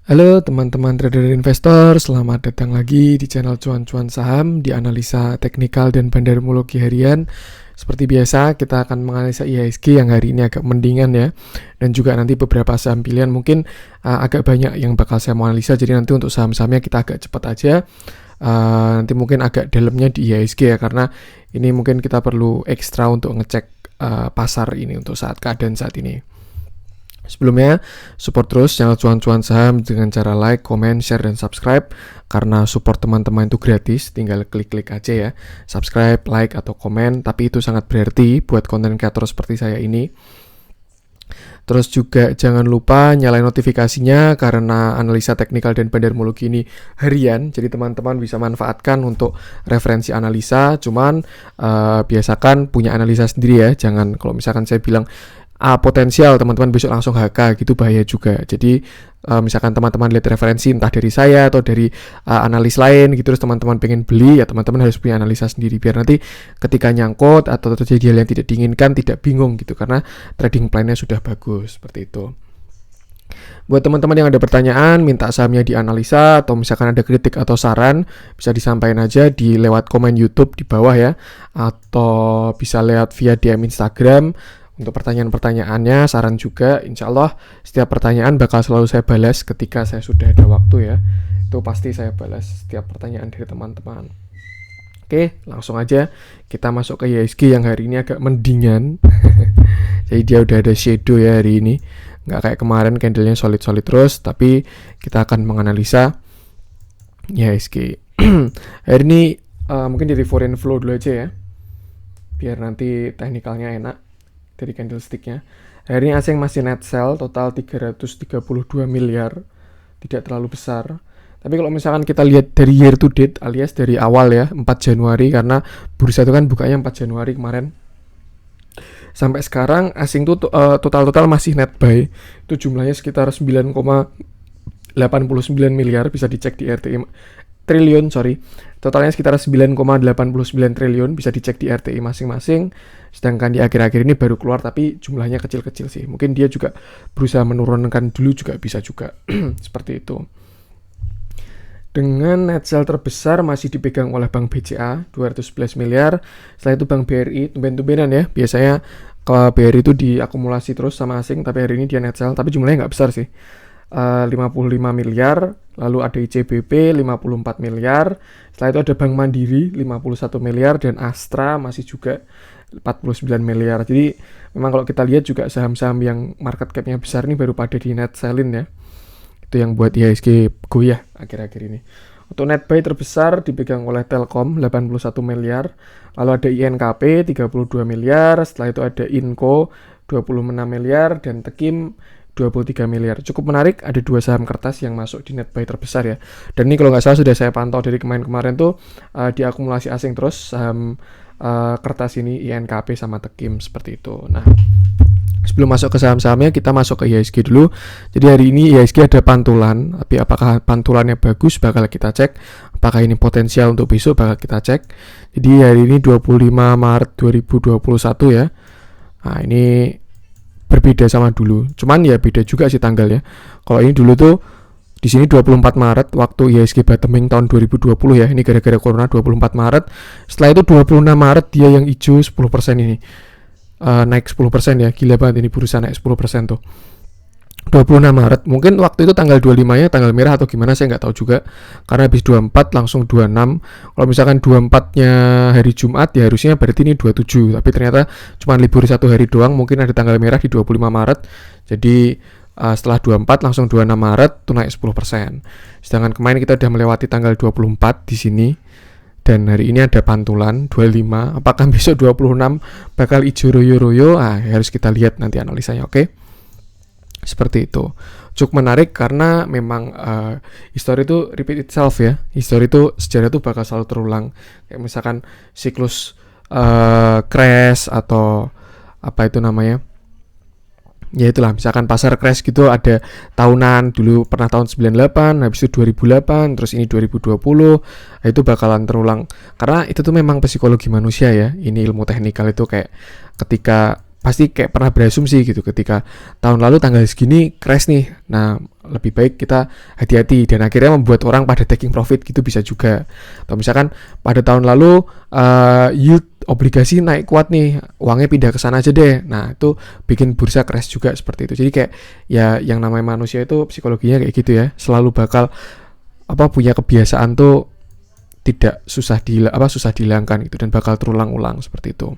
Halo teman-teman trader investor, selamat datang lagi di channel Cuan-Cuan Saham di analisa teknikal dan bandarmologi harian. Seperti biasa, kita akan menganalisa IHSG yang hari ini agak mendingan ya. Dan juga nanti beberapa saham pilihan mungkin agak banyak yang bakal saya mau analisa. Jadi nanti untuk saham-sahamnya kita agak cepat aja. Nanti mungkin agak dalamnya di IHSG ya, karena ini mungkin kita perlu ekstra untuk ngecek pasar ini untuk keadaan saat ini. Sebelumnya, support terus channel Cuan-Cuan Saham dengan cara like, comment, share, dan subscribe. Karena support teman-teman itu gratis, tinggal klik-klik aja ya. Subscribe, like, atau komen, tapi itu sangat berarti buat konten kreator seperti saya ini. Terus juga jangan lupa nyalain notifikasinya karena analisa teknikal dan bandarmologi ini harian. Jadi teman-teman bisa manfaatkan untuk referensi analisa. Cuman biasakan punya analisa sendiri ya. Jangan kalau misalkan saya bilang potensial teman-teman besok langsung HK gitu, bahaya juga. Jadi misalkan teman-teman lihat referensi entah dari saya atau dari analis lain gitu, terus teman-teman pengen beli ya teman-teman harus punya analisa sendiri biar nanti ketika nyangkut atau terjadi hal yang tidak diinginkan tidak bingung gitu, karena trading plan-nya sudah bagus seperti itu. Buat teman-teman yang ada pertanyaan, minta sahamnya dianalisa atau misalkan ada kritik atau saran, bisa disampaikan aja di lewat komen YouTube di bawah ya, atau bisa lewat via DM Instagram. Untuk pertanyaan-pertanyaannya, saran juga, insya Allah setiap pertanyaan bakal selalu saya balas ketika saya sudah ada waktu ya. Itu pasti saya balas setiap pertanyaan dari teman-teman. Oke, langsung aja kita masuk ke IHSG yang hari ini agak mendingan. Jadi dia udah ada shadow ya hari ini. Nggak kayak kemarin candlenya solid-solid terus, tapi kita akan menganalisa IHSG. Hari ini mungkin dari foreign flow dulu aja ya, biar nanti teknikalnya enak. Dari candlesticknya, hari ini asing masih net sell total 332 miliar, tidak terlalu besar. Tapi kalau misalkan kita lihat dari year to date alias dari awal ya, 4 Januari, karena bursa itu kan bukanya 4 Januari kemarin, sampai sekarang asing tuh total masih net buy. Itu jumlahnya sekitar 9,89 miliar, bisa dicek di RTI triliun, totalnya sekitar 9,89 triliun, bisa dicek di RTI masing-masing. Sedangkan di akhir-akhir ini baru keluar, tapi jumlahnya kecil-kecil sih. Mungkin dia juga berusaha menurunkan dulu, juga bisa juga seperti itu. Dengan net sell terbesar masih dipegang oleh Bank BCA 211 miliar. Setelah itu Bank BRI, tumben-tumbenan ya. Biasanya kalau BRI itu diakumulasi terus sama asing, tapi hari ini dia net sell, tapi jumlahnya nggak besar sih. 55 miliar, lalu ada ICBP 54 miliar, setelah itu ada Bank Mandiri 51 miliar, dan Astra masih juga 49 miliar. Jadi memang kalau kita lihat juga saham-saham yang market cap-nya besar ini baru pada di net sell-in ya. Itu yang buat IHSG goyah akhir-akhir ini. Untuk net buy terbesar dipegang oleh Telkom 81 miliar, lalu ada INKP 32 miliar, setelah itu ada Inco 26 miliar, dan Tekim 23 miliar. Cukup menarik, ada 2 saham kertas yang masuk di net buy terbesar ya. Dan ini kalau nggak salah sudah saya pantau dari kemarin-kemarin tuh diakumulasi asing terus saham kertas ini, INKP sama Tekim seperti itu. Nah, sebelum masuk ke saham-sahamnya, kita masuk ke IHSG dulu. Jadi hari ini IHSG ada pantulan, tapi apakah pantulannya bagus bakal kita cek. Apakah ini potensial untuk besok bakal kita cek. Jadi hari ini 25 Maret 2021 ya. Nah, ini berbeda sama dulu, cuman ya beda juga sih tanggalnya. Kalau ini dulu tuh di sini 24 Maret waktu IHSG bottoming tahun 2020 ya. Ini gara-gara corona 24 Maret. Setelah itu 26 Maret dia yang hijau 10% ini. Naik 10% ya. Gila banget ini bursa naik 10% tuh. 26 Maret. Mungkin waktu itu tanggal 25-nya tanggal merah atau gimana saya nggak tahu juga. Karena habis 24 langsung 26. Kalau misalkan 24-nya hari Jumat ya harusnya berarti ini 27. Tapi ternyata cuma libur 1 hari doang. Mungkin ada tanggal merah di 25 Maret. Jadi setelah 24 langsung 26 Maret tuh naik 10%. Sedangkan kemarin kita udah melewati tanggal 24 di sini. Dan hari ini ada pantulan 25. Apakah besok 26 bakal hijau royo-royo? Harus kita lihat nanti analisanya, oke? Seperti itu. Cukup menarik karena memang history itu repeat itself ya. History itu, sejarah itu bakal selalu terulang. Kayak misalkan siklus crash atau apa itu namanya, ya itulah, misalkan pasar crash gitu ada tahunan, dulu pernah tahun 98, habis itu 2008, terus ini 2020, itu bakalan terulang. Karena itu tuh memang psikologi manusia ya. Ini ilmu teknikal itu kayak ketika pasti kayak pernah berasumsi gitu ketika tahun lalu tanggal segini crash nih. Nah, lebih baik kita hati-hati dan akhirnya membuat orang pada taking profit gitu bisa juga. Atau misalkan pada tahun lalu yield obligasi naik kuat nih, uangnya pindah ke sana aja deh. Nah, itu bikin bursa crash juga seperti itu. Jadi kayak ya yang namanya manusia itu psikologinya kayak gitu ya, selalu bakal punya kebiasaan tuh tidak susah dihilangkan gitu dan bakal terulang-ulang seperti itu.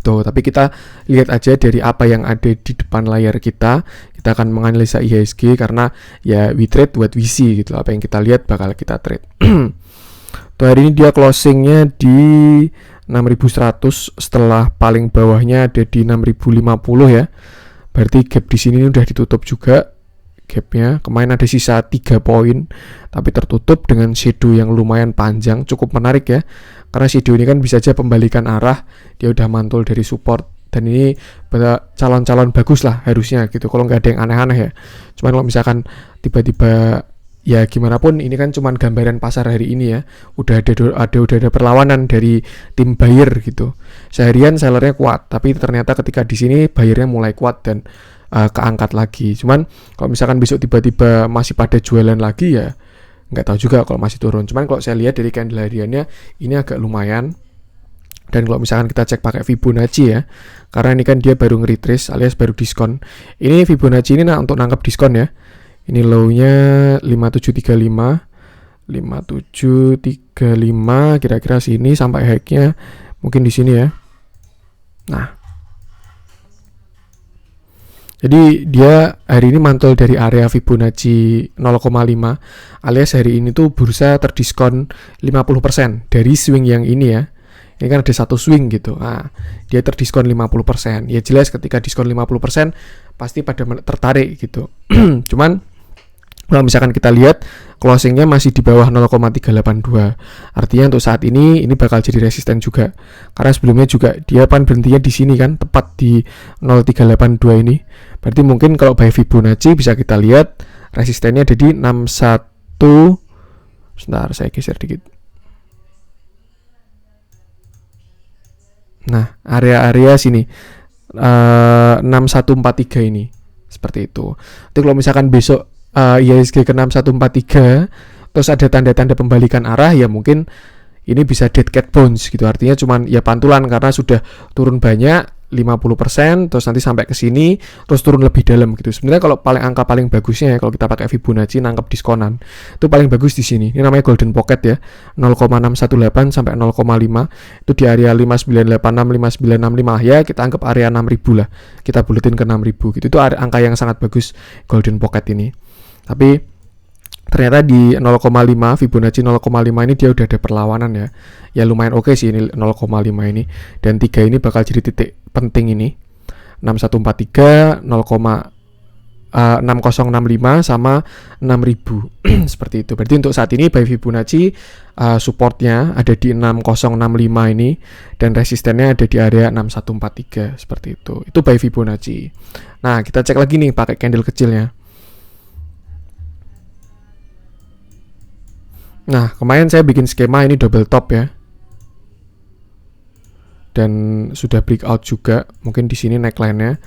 Tuh, tapi kita lihat aja dari apa yang ada di depan layar kita. Kita akan menganalisa IHSG karena ya we trade what we see gitu. Apa yang kita lihat bakal kita trade. Tuh, hari ini dia closingnya di 6100 setelah paling bawahnya ada di 6050 ya. Berarti gap di sini udah ditutup juga gapnya. Kemarin ada sisa 3 poin tapi tertutup dengan shadow yang lumayan panjang, cukup menarik ya. Karena shadow ini kan bisa aja pembalikan arah, dia udah mantul dari support dan ini calon-calon bagus lah harusnya gitu. Kalau nggak ada yang aneh-aneh ya. Cuman kalau misalkan tiba-tiba ya gimana pun ini kan cuman gambaran pasar hari ini ya. Udah ada perlawanan dari tim buyer gitu. Seharian sellernya kuat, tapi ternyata ketika di sini buyernya mulai kuat dan keangkat lagi. Cuman kalau misalkan besok tiba-tiba masih pada jualan lagi ya nggak tahu juga kalau masih turun. Cuman kalau saya lihat dari candle hariannya ini agak lumayan. Dan kalau misalkan kita cek pakai Fibonacci ya, karena ini kan dia baru nge-retrace alias baru diskon. Ini Fibonacci ini untuk nangkep diskon ya. Ini low-nya 5735 kira-kira sini sampai high-nya mungkin di sini ya. Nah, jadi dia hari ini mantul dari area Fibonacci 0,5 alias hari ini tuh bursa terdiskon 50% dari swing yang ini ya. Ini kan ada satu swing gitu. Nah, dia terdiskon 50%. Ya jelas ketika diskon 50% pasti pada tertarik gitu. Cuman kalau misalkan kita lihat closingnya masih di bawah 0,382. Artinya untuk saat ini bakal jadi resisten juga. Karena sebelumnya juga dia berhentinya di sini kan, tepat di 0,382 ini. Berarti mungkin kalau by Fibonacci bisa kita lihat resistennya ada di 61. Sebentar, saya geser dikit. Nah, area-area sini 6143 ini. Seperti itu. Jadi kalau misalkan besok IHSG ke 6143 terus ada tanda-tanda pembalikan arah ya mungkin ini bisa dead cat bounce gitu. Artinya cuman ya pantulan karena sudah turun banyak 50% terus nanti sampai ke sini terus turun lebih dalam gitu. Sebenarnya kalau angka paling bagusnya ya kalau kita pakai Fibonacci nangkep diskonan itu paling bagus di sini. Ini namanya golden pocket ya. 0,618 sampai 0,5 itu di area 5986 5965 ya, kita anggap area 6000 lah. Kita buletin ke 6000 gitu. Itu angka yang sangat bagus golden pocket ini. Tapi ternyata di 0,5 Fibonacci 0,5 ini dia udah ada perlawanan ya. Ya lumayan oke sih ini 0,5 ini. Dan 3 ini bakal jadi titik penting ini. 6143 6065 sama 6000 seperti itu. Berarti untuk saat ini by Fibonacci supportnya ada di 6065 ini dan resistennya ada di area 6143 seperti itu. Itu by Fibonacci. Nah, kita cek lagi nih pakai candle kecilnya. Nah, kemarin saya bikin skema ini double top ya. Dan sudah breakout juga. Mungkin di sini neckline-nya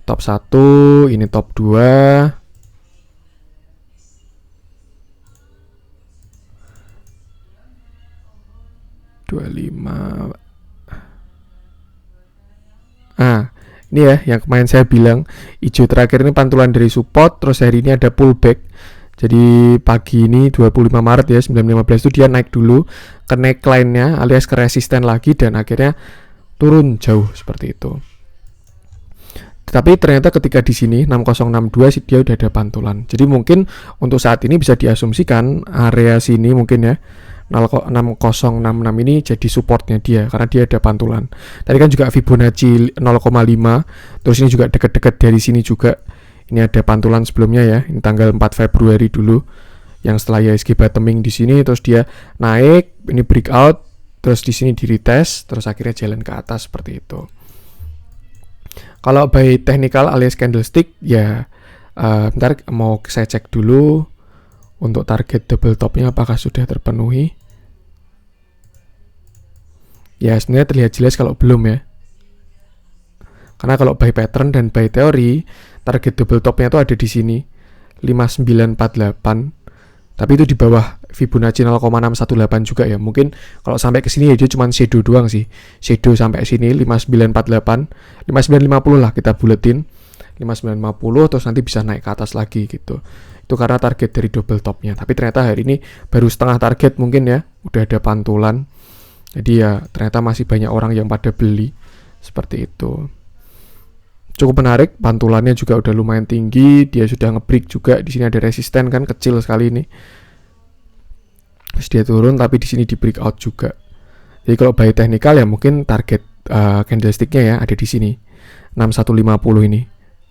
top 1, ini top 2. Nah, ini ya yang kemarin saya bilang hijau terakhir ini pantulan dari support, terus hari ini ada pullback. Jadi pagi ini 25 Maret ya 1915 itu dia naik dulu ke neckline-nya alias ke resisten lagi dan akhirnya turun jauh seperti itu. Tetapi ternyata ketika di sini 6062 dia udah ada pantulan. Jadi mungkin untuk saat ini bisa diasumsikan area sini mungkin ya 6066 ini jadi supportnya dia karena dia ada pantulan. Tadi kan juga Fibonacci 0,5, terus ini juga dekat-dekat dari sini juga. Ini ada pantulan sebelumnya ya, ini tanggal 4 Februari dulu yang setelah IHSG bottoming di sini terus dia naik, ini breakout, terus di sini di retest, terus akhirnya jalan ke atas seperti itu. Kalau by technical alias candlestick ya bentar mau saya cek dulu untuk target double topnya apakah sudah terpenuhi. Ya sebenarnya terlihat jelas kalau belum ya. Karena kalau buy pattern dan buy teori, target double topnya itu ada di sini 5948. Tapi itu di bawah Fibonacci 0,618 juga ya. Mungkin kalau sampai ke sini ya dia cuma shadow doang sih. Shadow sampai sini 5948, 5950 lah kita buletin. 5950 terus nanti bisa naik ke atas lagi gitu. Itu karena target dari double topnya. Tapi ternyata hari ini baru setengah target mungkin ya. Udah ada pantulan. Jadi ya ternyata masih banyak orang yang pada beli. Seperti itu. Cukup menarik, pantulannya juga udah lumayan tinggi, dia sudah nge-break juga. Di sini ada resisten kan, kecil sekali ini. Terus dia turun tapi di sini di breakout juga. Jadi kalau buy technical ya mungkin target candlesticknya ya ada di sini 6150 ini.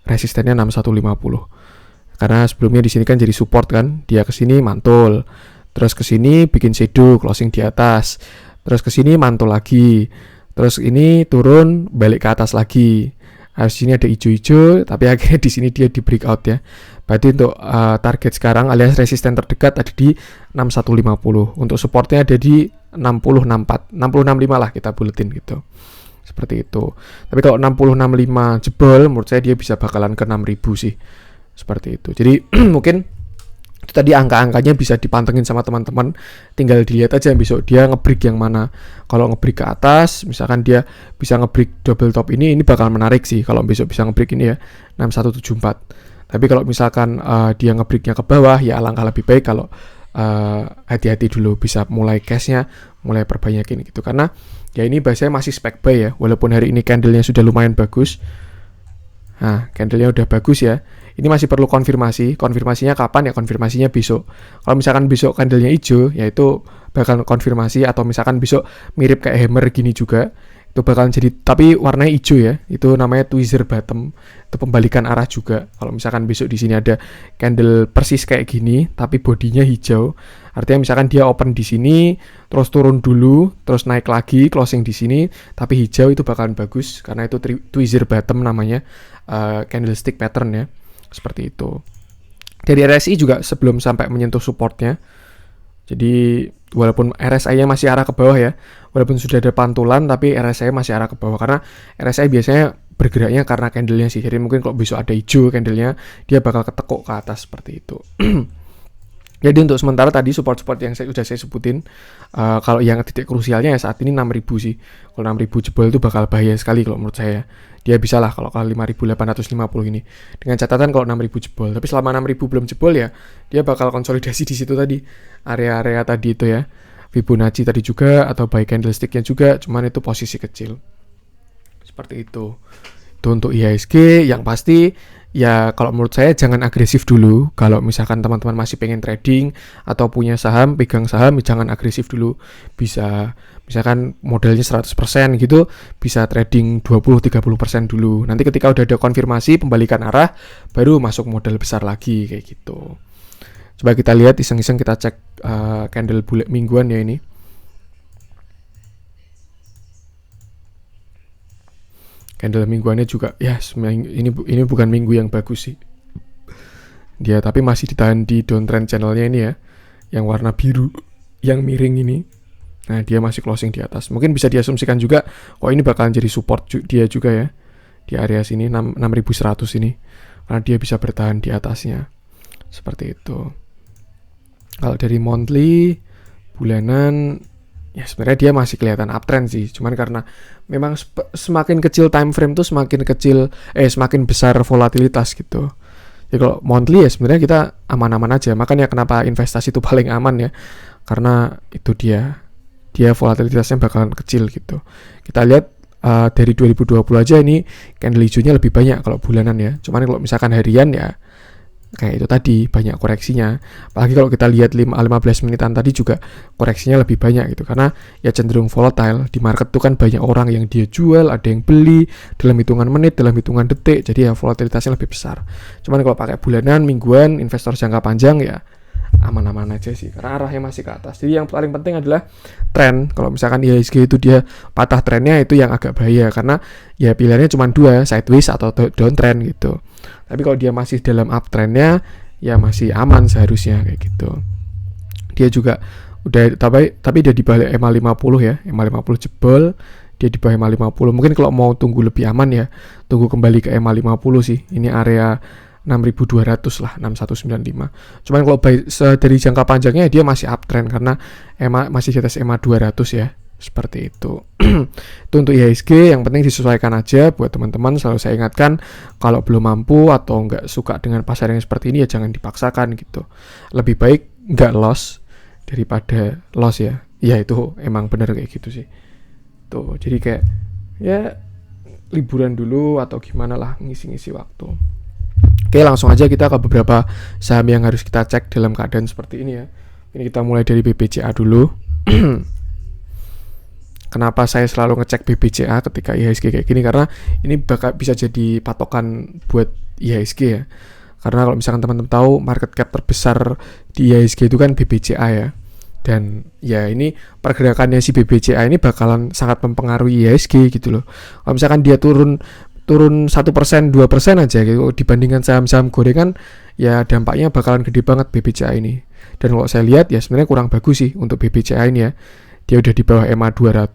Resistennya 6150. Karena sebelumnya di sini kan jadi support kan, dia ke sini mantul. Terus ke sini bikin shadow closing di atas. Terus ke sini mantul lagi. Terus ini turun balik ke atas lagi. Di sini ada hijau-hijau, tapi akhirnya di sini dia di breakout ya. Berarti untuk target sekarang alias resisten terdekat ada di 6150. Untuk supportnya ada di 6064, 6065 lah kita buletin gitu. Seperti itu. Tapi kalau 6065 jebol, menurut saya dia bisa bakalan ke 6000 sih. Seperti itu. Jadi mungkin itu tadi angka-angkanya bisa dipantengin sama teman-teman, tinggal dilihat aja besok dia nge-break yang mana. Kalau nge-break ke atas, misalkan dia bisa nge-break double top ini bakal menarik sih kalau besok bisa nge-break ini ya 6174. Tapi kalau misalkan dia nge-breaknya ke bawah ya alangkah lebih baik kalau hati-hati dulu, bisa mulai cashnya mulai perbanyakin gitu. Karena ya ini bahasanya masih spec buy ya, walaupun hari ini candlenya sudah lumayan bagus. Nah, candlenya udah bagus ya. Ini masih perlu konfirmasi. Konfirmasinya kapan ya? Konfirmasinya besok. Kalau misalkan besok candlenya hijau, ya itu bakal konfirmasi. Atau misalkan besok mirip kayak hammer gini juga, itu bakal jadi, tapi warnanya hijau ya. Itu namanya tweezer bottom. Itu pembalikan arah juga. Kalau misalkan besok di sini ada candle persis kayak gini, tapi bodinya hijau, artinya misalkan dia open di sini, terus turun dulu, terus naik lagi, closing di sini, tapi hijau, itu bakalan bagus karena itu tweezer bottom namanya, candlestick pattern ya. Seperti itu. Dari RSI juga sebelum sampai menyentuh supportnya. Jadi walaupun RSI-nya masih arah ke bawah ya, walaupun sudah ada pantulan tapi RSI masih arah ke bawah karena RSI biasanya bergeraknya karena candlenya sih. Jadi mungkin kalau besok ada hijau candlenya, dia bakal ketekuk ke atas seperti itu. Jadi untuk sementara tadi support-support yang sudah saya sebutin, kalau yang titik krusialnya ya saat ini 6000 sih. Kalau 6000 jebol itu bakal bahaya sekali kalau menurut saya. Dia bisa lah kalau 5850 ini. Dengan catatan kalau 6000 jebol. Tapi selama 6000 belum jebol ya, dia bakal konsolidasi di situ tadi. Area-area tadi itu ya. Fibonacci tadi juga atau buy candlestick-nya juga, cuman itu posisi kecil. Seperti itu. Itu untuk IHSG yang pasti ya kalau menurut saya jangan agresif dulu. Kalau misalkan teman-teman masih pengen trading atau punya saham, pegang saham, jangan agresif dulu. Bisa misalkan modalnya 100% gitu, bisa trading 20-30% dulu. Nanti ketika udah ada konfirmasi pembalikan arah, baru masuk modal besar lagi kayak gitu. Coba kita lihat iseng-iseng, kita cek candle bulat mingguan ya ini. Candle mingguannya juga ya ini bukan minggu yang bagus sih dia, tapi masih ditahan di downtrend channelnya ini ya, yang warna biru yang miring ini. Nah dia masih closing di atas. Mungkin bisa diasumsikan juga ini bakalan jadi support dia juga ya di area sini 6100 ini, karena dia bisa bertahan di atasnya seperti itu. Kalau dari monthly bulanan ya sebenarnya dia masih kelihatan uptrend sih, cuman karena memang semakin kecil time frame tuh semakin besar volatilitas gitu. Jadi kalau monthly ya sebenarnya kita aman-aman aja. Makanya kenapa investasi itu paling aman ya, karena itu dia volatilitasnya bakalan kecil gitu. Kita lihat dari 2020 aja ini candle hijaunya lebih banyak kalau bulanan ya. Cuman kalau misalkan harian ya kayak itu tadi banyak koreksinya. Apalagi kalau kita lihat 15 menitan tadi juga koreksinya lebih banyak gitu, karena ya cenderung volatile. Di market tuh kan banyak orang yang dia jual, ada yang beli dalam hitungan menit, dalam hitungan detik, jadi ya volatilitasnya lebih besar. Cuman kalau pakai bulanan, mingguan, investor jangka panjang ya aman-aman aja sih, karena arahnya masih ke atas. Jadi yang paling penting adalah tren. Kalau misalkan IHSG itu dia patah trennya, itu yang agak bahaya, karena ya pilihannya cuma dua, sideways atau downtrend gitu. Tapi kalau dia masih dalam uptrendnya ya masih aman seharusnya kayak gitu. Dia juga udah tapi dia di balik EMA 50 ya, EMA 50 jebol dia di bawah EMA 50. Mungkin kalau mau tunggu lebih aman ya tunggu kembali ke EMA 50 sih. Ini area 6200 lah, 6195. Cuman kalau dari jangka panjangnya dia masih uptrend karena EMA masih di atas EMA 200 ya. Seperti itu. Itu untuk IHSG, yang penting disesuaikan aja buat teman-teman. Selalu saya ingatkan kalau belum mampu atau nggak suka dengan pasar yang seperti ini ya jangan dipaksakan gitu. Lebih baik nggak loss daripada loss ya. Ya itu emang bener kayak gitu sih. Tuh, jadi kayak ya liburan dulu atau gimana lah, ngisi-ngisi waktu. Oke, langsung aja kita ke beberapa saham yang harus kita cek dalam keadaan seperti ini ya. Ini kita mulai dari BBCA dulu. Kenapa saya selalu ngecek BBCA ketika IHSG kayak gini? Karena ini bakal bisa jadi patokan buat IHSG ya. Karena kalau misalkan teman-teman tahu market cap terbesar di IHSG itu kan BBCA ya. Dan ya ini pergerakannya si BBCA ini bakalan sangat mempengaruhi IHSG gitu loh. Kalau misalkan dia turun 1%, 2% aja gitu dibandingkan saham-saham gorengan, ya dampaknya bakalan gede banget BBCA ini. Dan kalau saya lihat ya sebenarnya kurang bagus sih untuk BBCA ini ya. Dia udah di bawah EMA 200,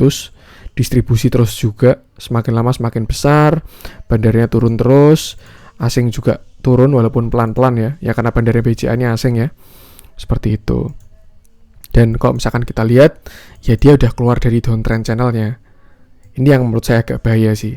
distribusi terus juga, semakin lama semakin besar, bandarnya turun terus, asing juga turun walaupun pelan-pelan ya. Ya karena bandarnya BCA-nya asing ya. Seperti itu. Dan kalau misalkan kita lihat, ya dia udah keluar dari downtrend channelnya. Ini yang menurut saya agak bahaya sih,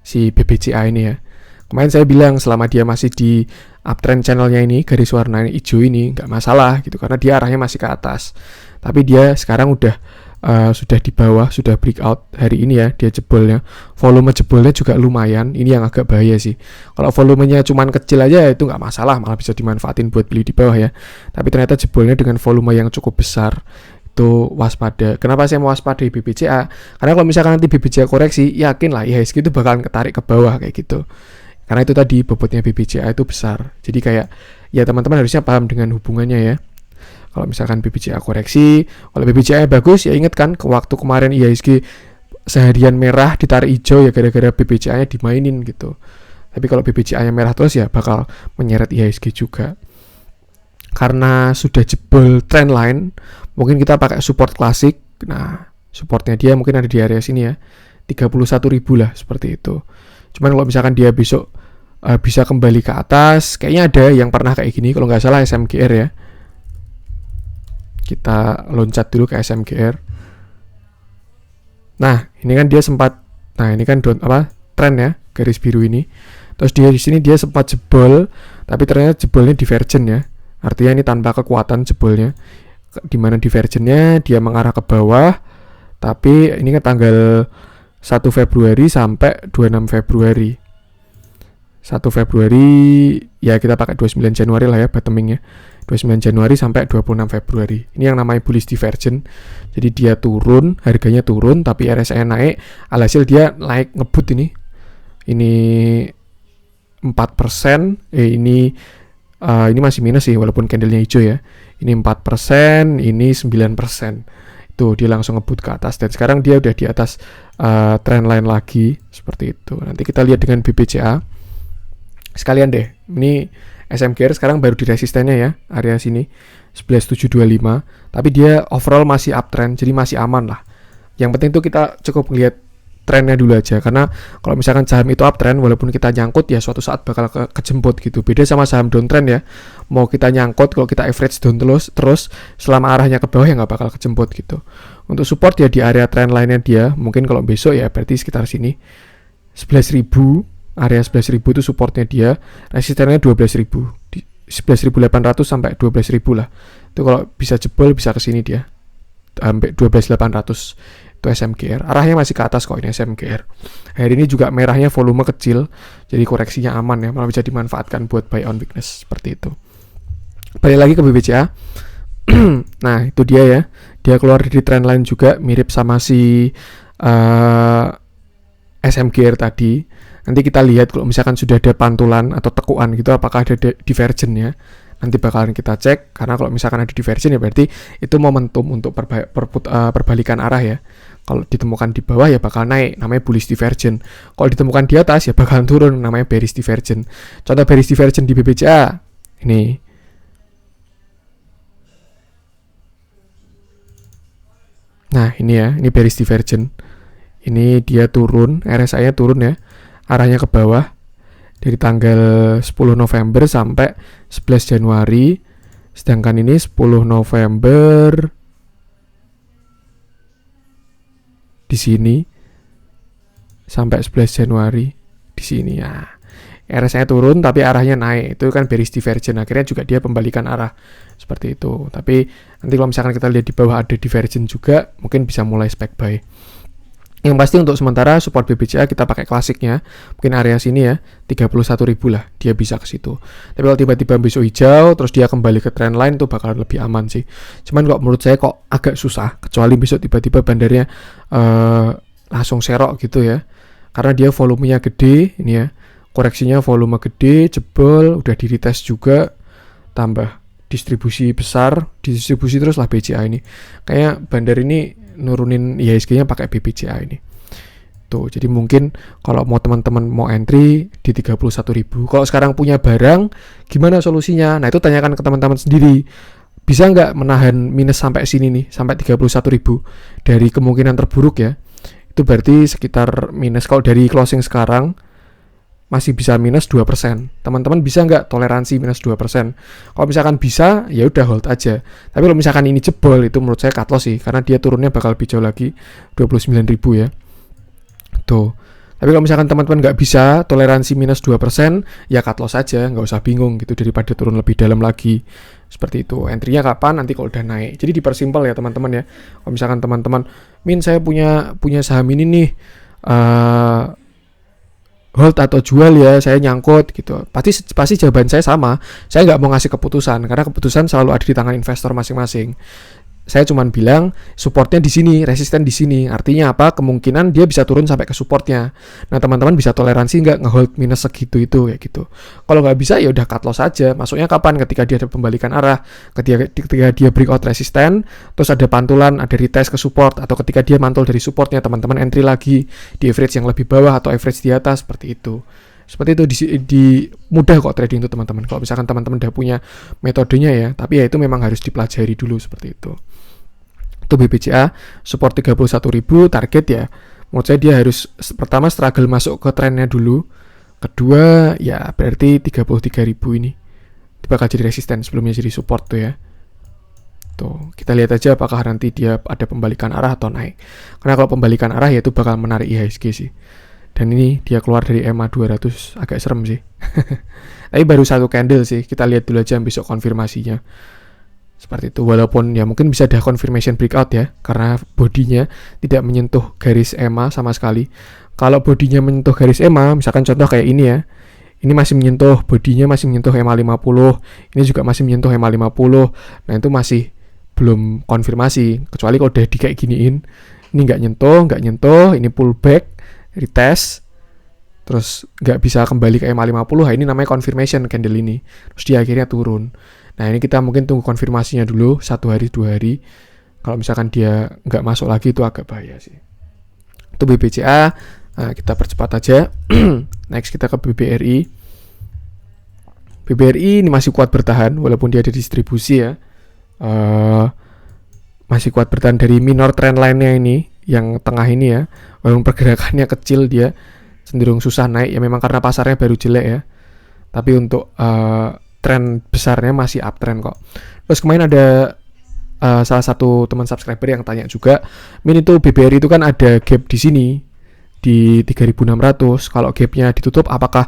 si BBCA ini ya. Kemarin saya bilang selama dia masih di uptrend channelnya ini, garis warna hijau ini, nggak masalah gitu, karena dia arahnya masih ke atas. Tapi dia sekarang sudah di bawah, sudah breakout hari ini ya, dia jebolnya. Volume jebolnya juga lumayan, ini yang agak bahaya sih. Kalau volumenya cuman kecil aja itu nggak masalah, malah bisa dimanfaatin buat beli di bawah ya. Tapi ternyata jebolnya dengan volume yang cukup besar, itu waspada. Kenapa saya mau waspadai BBCA? Karena kalau misalkan nanti BBCA koreksi, yakin lah IHSG itu bakalan ketarik ke bawah kayak gitu. Karena itu tadi bobotnya BBCA itu besar. Jadi kayak ya teman-teman harusnya paham dengan hubungannya ya. Kalau misalkan BBCA koreksi, kalau BBCA bagus ya ingat kan ke waktu kemarin IHSG seharian merah ditarik hijau ya gara-gara BBCA-nya dimainin gitu. Tapi kalau BBCA-nya merah terus ya bakal menyeret IHSG juga. Karena sudah jebol trendline, mungkin kita pakai support klasik. Nah, supportnya dia mungkin ada di area sini ya. 31.000 lah seperti itu. Cuman kalau misalkan dia besok bisa kembali ke atas, kayaknya ada yang pernah kayak gini kalau nggak salah SMGR ya. Kita loncat dulu ke SMGR. Nah, ini kan dia sempat, nah ini kan tren ya, garis biru ini. Terus dia di sini dia sempat jebol, tapi ternyata jebolnya divergen ya. Artinya ini tanpa kekuatan jebolnya. Dimana divergennya dia mengarah ke bawah, tapi ini kan tanggal 1 Februari sampai 26 Februari. 1 Februari ya kita pakai 29 Januari lah ya bottomingnya. 29 Januari sampai 26 Februari. Ini yang namanya bullish divergence. Jadi dia turun, harganya turun, tapi RSI naik. Alhasil dia naik ngebut ini. Ini 4%. Ini masih minus sih, walaupun candlenya hijau ya. Ini 4%, ini 9%. Tuh, dia langsung ngebut ke atas. Dan sekarang dia udah di atas trendline lagi. Seperti itu. Nanti kita lihat dengan BBCA. Sekalian deh, ini SMGR sekarang baru di resistennya ya, area sini 11.725, tapi dia overall masih uptrend, jadi masih aman lah. Yang penting tuh kita cukup lihat trennya dulu aja, karena kalau misalkan saham itu uptrend, walaupun kita nyangkut ya suatu saat bakal kejemput gitu. Beda sama saham downtrend ya, mau kita nyangkut, kalau kita average down terus selama arahnya ke bawah ya nggak bakal kejemput gitu. Untuk support ya di area trendline-nya dia, mungkin kalau besok ya berarti sekitar sini 11.000. Area 11.000 itu supportnya dia, resistennya 12.000, 11.800 sampai 12.000 lah. Itu kalau bisa jebol bisa ke sini dia, sampai 12.800 itu SMGR. Arahnya masih ke atas kok ini SMGR. Hari ini juga merahnya volume kecil, jadi koreksinya aman ya, malah bisa dimanfaatkan buat buy on weakness seperti itu. Balik lagi ke BBCA. Nah itu dia ya, dia keluar dari trendline juga, mirip sama si SMGR tadi. Nanti kita lihat kalau misalkan sudah ada pantulan atau tekuan gitu, apakah ada divergen ya. Nanti bakalan kita cek, karena kalau misalkan ada divergen ya berarti itu momentum untuk perbalikan arah ya. Kalau ditemukan di bawah ya bakal naik, namanya bullish divergen. Kalau ditemukan di atas ya bakalan turun, namanya bearish divergen. Contoh bearish divergen di BBCA ini. Nah ini ya, ini bearish divergen. Ini dia turun, RSI-nya turun ya, arahnya ke bawah dari tanggal 10 November sampai 11 Januari. Sedangkan ini 10 November di sini sampai 11 Januari di sini ya. RSI-nya turun tapi arahnya naik, itu kan bearish divergent, akhirnya juga dia pembalikan arah seperti itu. Tapi nanti kalau misalkan kita lihat di bawah ada divergent juga, mungkin bisa mulai spec buy. Yang pasti untuk sementara support BBCA kita pakai klasiknya, mungkin area sini ya 31.000 lah, dia bisa ke situ. Tapi kalau tiba-tiba besok hijau terus dia kembali ke trend line, itu bakalan lebih aman sih. Cuman kok menurut saya kok agak susah, kecuali besok tiba-tiba bandarnya langsung serok gitu ya, karena dia volumenya gede ini ya, koreksinya volume gede, jebol, udah di retest juga, tambah distribusi besar, distribusi terus lah BCA ini. Kayak bandar ini nurunin IHSG-nya pakai BBCA ini. Tuh, jadi mungkin kalau mau teman-teman mau entry di 31.000. Kalau sekarang punya barang, gimana solusinya? Nah, itu tanyakan ke teman-teman sendiri. Bisa nggak menahan minus sampai sini nih, sampai 31.000 dari kemungkinan terburuk ya. Itu berarti sekitar minus, kalau dari closing sekarang masih bisa minus 2%. Teman-teman bisa nggak toleransi minus 2%? Kalau misalkan bisa, ya udah hold aja. Tapi kalau misalkan ini jebol, itu menurut saya cut loss sih, karena dia turunnya bakal lebih jauh lagi, 29.000 ya. Tuh. Tapi kalau misalkan teman-teman nggak bisa toleransi minus 2%, ya cut loss aja, nggak usah bingung gitu, daripada turun lebih dalam lagi. Seperti itu. Entry-nya kapan? Nanti kalau udah naik. Jadi dipersimpel ya teman-teman ya. Kalau misalkan teman-teman, Min saya punya saham ini nih, hold atau jual ya, saya nyangkut gitu. Pasti jawaban saya sama. Saya nggak mau ngasih keputusan, karena keputusan selalu ada di tangan investor masing-masing. Saya cuma bilang supportnya di sini, resisten di sini. Artinya apa? Kemungkinan dia bisa turun sampai ke supportnya. Nah, teman-teman bisa toleransi nggak ngehold minus segitu itu kayak gitu. Kalau nggak bisa ya udah cut loss aja. Masuknya kapan? Ketika dia ada pembalikan arah, ketika dia breakout resisten, terus ada pantulan, ada retest ke support, atau ketika dia mantul dari supportnya, teman-teman entry lagi di average yang lebih bawah atau average di atas, seperti itu. Seperti itu di mudah kok trading itu teman-teman. Kalau misalkan teman-teman udah punya metodenya ya, tapi ya itu memang harus dipelajari dulu seperti itu. Itu BBCA support 31.000 target ya. Menurut saya dia harus pertama struggle masuk ke trennya dulu. Kedua ya berarti 33.000 ini. Itu bakal jadi resisten, sebelumnya jadi support tuh ya. Tuh, kita lihat aja apakah nanti dia ada pembalikan arah atau naik. Karena kalau pembalikan arah ya itu bakal menarik IHSG sih. Dan ini dia keluar dari EMA 200, agak serem sih. Tapi baru satu candle sih, kita lihat dulu aja besok konfirmasinya. Seperti itu, walaupun ya mungkin bisa ada confirmation breakout ya, karena bodinya tidak menyentuh garis EMA sama sekali. Kalau bodinya menyentuh garis EMA, misalkan contoh kayak ini ya, ini masih menyentuh, bodinya masih menyentuh EMA 50, ini juga masih menyentuh EMA 50, nah itu masih belum konfirmasi, kecuali kalau udah di kayak giniin, ini nggak nyentuh, ini pullback, retest, terus nggak bisa kembali ke EMA 50, nah ini namanya confirmation candle ini, terus dia akhirnya turun. Nah ini kita mungkin tunggu konfirmasinya dulu 1 hari 2 hari. Kalau misalkan dia nggak masuk lagi itu agak bahaya sih. Itu BBCA. Nah, kita percepat aja. Next kita ke BBRI. BBRI ini masih kuat bertahan walaupun dia ada distribusi ya. Masih kuat bertahan dari minor trend line-nya ini, yang tengah ini ya. Walaupun pergerakannya kecil, dia cenderung susah naik ya, memang karena pasarnya baru jelek ya. Tapi untuk tren besarnya masih uptrend kok. Terus kemarin ada salah satu teman subscriber yang tanya juga, Min itu BBRI itu kan ada gap di sini di 3.600. Kalau gapnya ditutup, apakah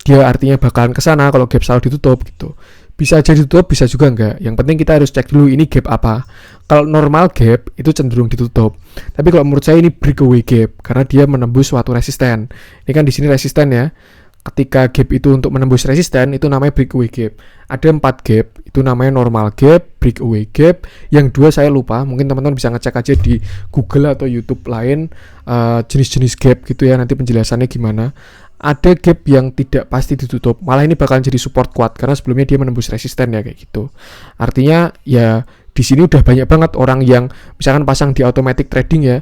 dia artinya bakalan ke sana kalau gap selalu ditutup gitu? Bisa aja ditutup, bisa juga enggak. Yang penting kita harus cek dulu ini gap apa. Kalau normal gap itu cenderung ditutup. Tapi kalau menurut saya ini breakaway gap karena dia menembus suatu resisten. Ini kan di sini resisten ya. Ketika gap itu untuk menembus resisten, itu namanya breakaway gap. Ada 4 gap, itu namanya normal gap, breakaway gap. Yang 2 saya lupa, mungkin teman-teman bisa ngecek aja di Google atau YouTube lain jenis-jenis gap gitu ya, nanti penjelasannya gimana. Ada gap yang tidak pasti ditutup, malah ini bakalan jadi support kuat karena sebelumnya dia menembus resisten ya kayak gitu. Artinya ya di sini udah banyak banget orang yang misalkan pasang di automatic trading ya,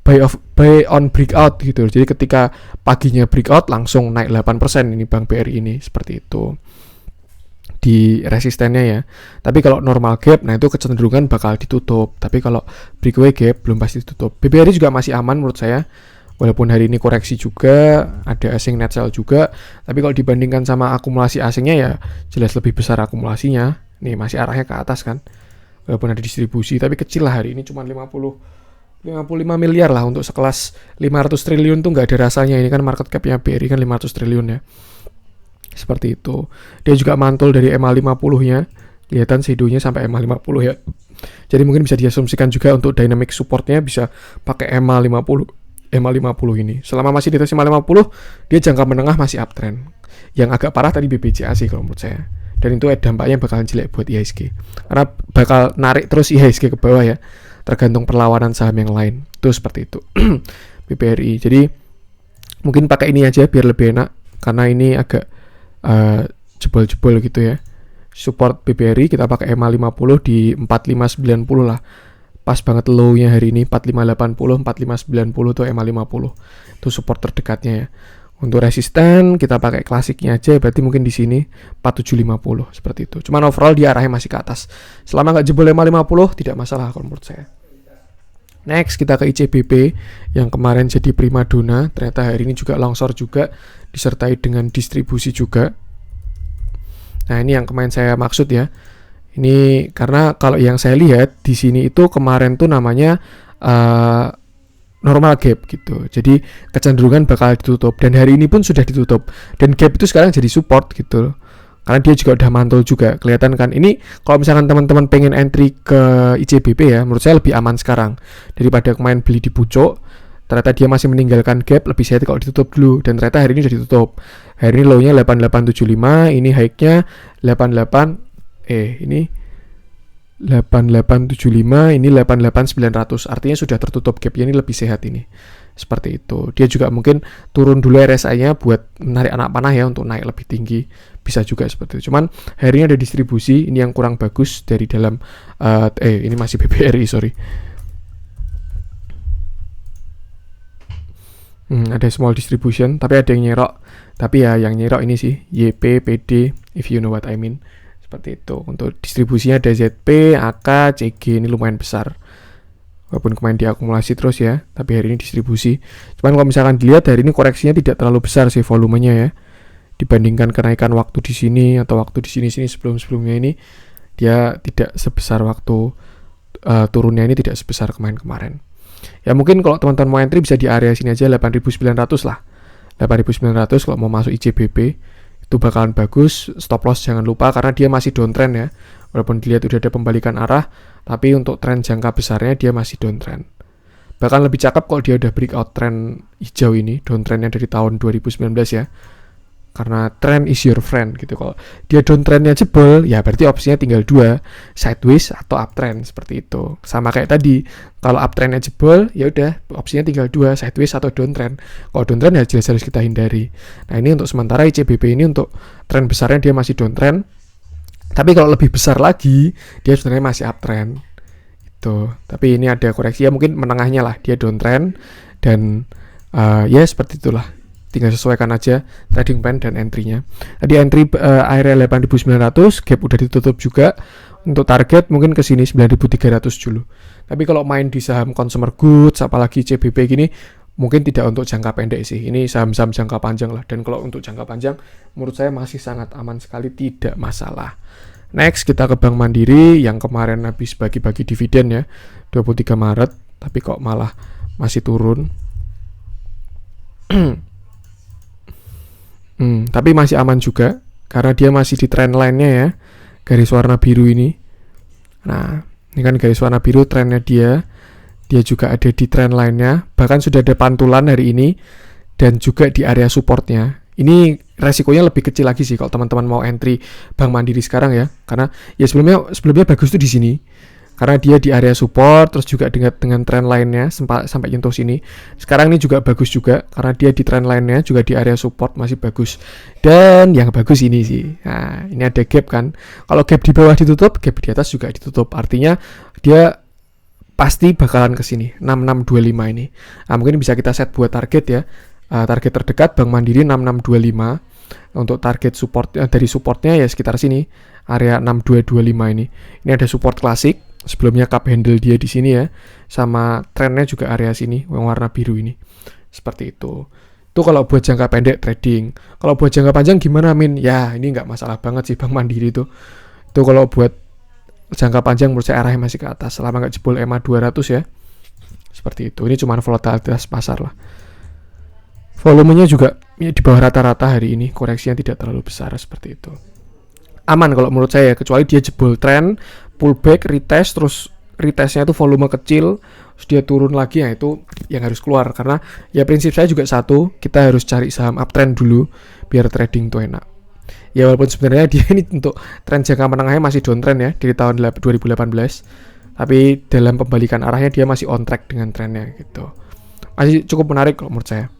buy on breakout gitu. Jadi ketika paginya breakout langsung naik 8% ini Bank BRI ini, seperti itu di resistennya ya. Tapi kalau normal gap, nah itu kecenderungan bakal ditutup. Tapi kalau breakaway gap belum pasti ditutup. BBRI juga masih aman menurut saya. Walaupun hari ini koreksi juga, ada asing net sell juga, tapi kalau dibandingkan sama akumulasi asingnya ya jelas lebih besar akumulasinya. Nih masih arahnya ke atas kan. Walaupun ada distribusi, tapi kecil lah hari ini, cuma 55 miliar lah untuk sekelas 500 triliun tuh nggak ada rasanya. Ini kan market cap-nya BRI kan 500 triliun ya. Seperti itu. Dia juga mantul dari EMA 50-nya. Kelihatan shadownya sampai EMA 50 ya. Jadi mungkin bisa diasumsikan juga untuk dynamic supportnya bisa pakai EMA 50 ini. Selama masih di atas 50, dia jangka menengah masih uptrend. Yang agak parah tadi BBCA sih kalau menurut saya. Dan itu dampaknya bakalan jelek buat IHSG. Karena bakal narik terus IHSG ke bawah ya. Tergantung perlawanan saham yang lain. Itu seperti itu. BBRI. Jadi mungkin pakai ini aja biar lebih enak. Karena ini agak jebol-jebol gitu ya. Support BBRI kita pakai EMA 50 di 4590 lah. Pas banget low-nya hari ini 4580, 4590 tuh EMA 50. Itu support terdekatnya ya. Untuk resisten kita pakai klasiknya aja, berarti mungkin di sini 4750 seperti itu. Cuman overall dia arahnya masih ke atas. Selama nggak jebol EMA 50 tidak masalah kalau menurut saya. Next kita ke ICBP yang kemarin jadi primadona, ternyata hari ini juga longsor juga disertai dengan distribusi juga. Nah, ini yang kemarin saya maksud ya. Ini karena kalau yang saya lihat di sini itu kemarin tuh namanya normal gap gitu. Jadi kecenderungan bakal ditutup dan hari ini pun sudah ditutup. Dan gap itu sekarang jadi support gitu. Karena dia juga udah mantul juga. Kelihatan kan ini kalau misalkan teman-teman pengen entry ke ICBP ya, menurut saya lebih aman sekarang daripada kemarin beli di pucuk. Ternyata dia masih meninggalkan gap, lebih sehat kalau ditutup dulu. Dan ternyata hari ini sudah ditutup. Hari ini low-nya 8875, ini high-nya 8875, ini 88900. Artinya sudah tertutup gap-nya, ini lebih sehat ini. Seperti itu. Dia juga mungkin turun dulu RSI-nya buat menarik anak panah ya untuk naik lebih tinggi. Bisa juga seperti itu. Cuman hari ini ada distribusi, ini yang kurang bagus dari dalam ini masih BBRI, sorry. Ada small distribution, tapi ada yang nyerok. Tapi ya yang nyerok ini sih YP, PD, if you know what I mean. Seperti itu. Untuk distribusinya ada ZP, AK, CG, ini lumayan besar. Walaupun kemarin diakumulasi terus ya, tapi hari ini distribusi. Cuman kalau misalkan dilihat hari ini koreksinya tidak terlalu besar sih volumenya ya. Dibandingkan kenaikan waktu di sini atau waktu di sini sebelum-sebelumnya ini, dia tidak sebesar waktu turunnya ini tidak sebesar kemarin-kemarin. Ya mungkin kalau teman-teman mau entry bisa di area sini aja 8.900 lah. 8.900 kalau mau masuk ICBP itu bakalan bagus. Stop loss jangan lupa karena dia masih downtrend ya. Walaupun dilihat udah ada pembalikan arah, tapi untuk tren jangka besarnya dia masih downtrend. Bahkan lebih cakep kalau dia udah breakout trend hijau ini, downtrendnya dari tahun 2019 ya. Karena trend is your friend gitu. Kalau dia downtrendnya jebol, ya berarti opsinya tinggal dua, sideways atau uptrend seperti itu. Sama kayak tadi, kalau uptrendnya jebol, ya udah opsinya tinggal dua, sideways atau downtrend. Kalau downtrend ya jelas harus kita hindari. Nah ini untuk sementara ICBP ini untuk trend besarnya dia masih downtrend. Tapi kalau lebih besar lagi, dia sebenarnya masih uptrend. Gitu. Tapi ini ada koreksi ya mungkin menengahnya lah, dia downtrend dan ya seperti itulah. Tinggal sesuaikan aja trading plan dan entry-nya. Tadi entry area 8.900, gap udah ditutup juga. Untuk target mungkin ke sini 9.300 dulu. Tapi kalau main di saham consumer goods apalagi CBP gini mungkin tidak untuk jangka pendek sih. Ini saham-saham jangka panjang lah. Dan kalau untuk jangka panjang menurut saya masih sangat aman sekali, tidak masalah. Next kita ke Bank Mandiri yang kemarin habis bagi-bagi dividen ya 23 Maret, tapi kok malah masih turun. Tapi masih aman juga karena dia masih di trend line-nya ya, garis warna biru ini. Nah, ini kan garis warna biru trennya dia juga ada di trend line-nya, bahkan sudah ada pantulan hari ini dan juga di area supportnya. Ini resikonya lebih kecil lagi sih kalau teman-teman mau entry Bank Mandiri sekarang ya, karena ya sebelumnya bagus tuh di sini. Karena dia di area support, terus juga dengan trend line-nya sampai nyentuh sini. Sekarang ini juga bagus juga, karena dia di trend line-nya juga di area support masih bagus. Dan yang bagus ini sih, nah ini ada gap kan. Kalau gap di bawah ditutup, gap di atas juga ditutup. Artinya dia pasti bakalan ke sini, 6625 ini. Nah mungkin bisa kita set buat target ya. Target terdekat Bank Mandiri 6625. Untuk target support dari supportnya ya sekitar sini, area 6225 ini. Ini ada support klasik. Sebelumnya cup handle dia di sini ya, sama trennya juga area sini yang warna biru ini. seperti itu kalau buat jangka pendek trading. Kalau buat jangka panjang gimana Min? Ya ini nggak masalah banget sih Bank Mandiri itu kalau buat jangka panjang menurut saya arahnya masih ke atas selama nggak jebol EMA 200 ya, seperti itu. Ini cuma volatilitas pasar lah. Volumenya juga ya, di bawah rata-rata hari ini, koreksinya tidak terlalu besar, seperti itu. Aman kalau menurut saya, kecuali dia jebol tren, pullback, retest, terus retestnya itu volume kecil, terus dia turun lagi, ya itu yang harus keluar. Karena ya prinsip saya juga satu, kita harus cari saham uptrend dulu biar trading tuh enak. Ya walaupun sebenarnya dia ini untuk tren jangka menengahnya masih downtrend ya dari tahun 2018, tapi dalam pembalikan arahnya dia masih on track dengan trennya gitu. Masih cukup menarik kalau menurut saya.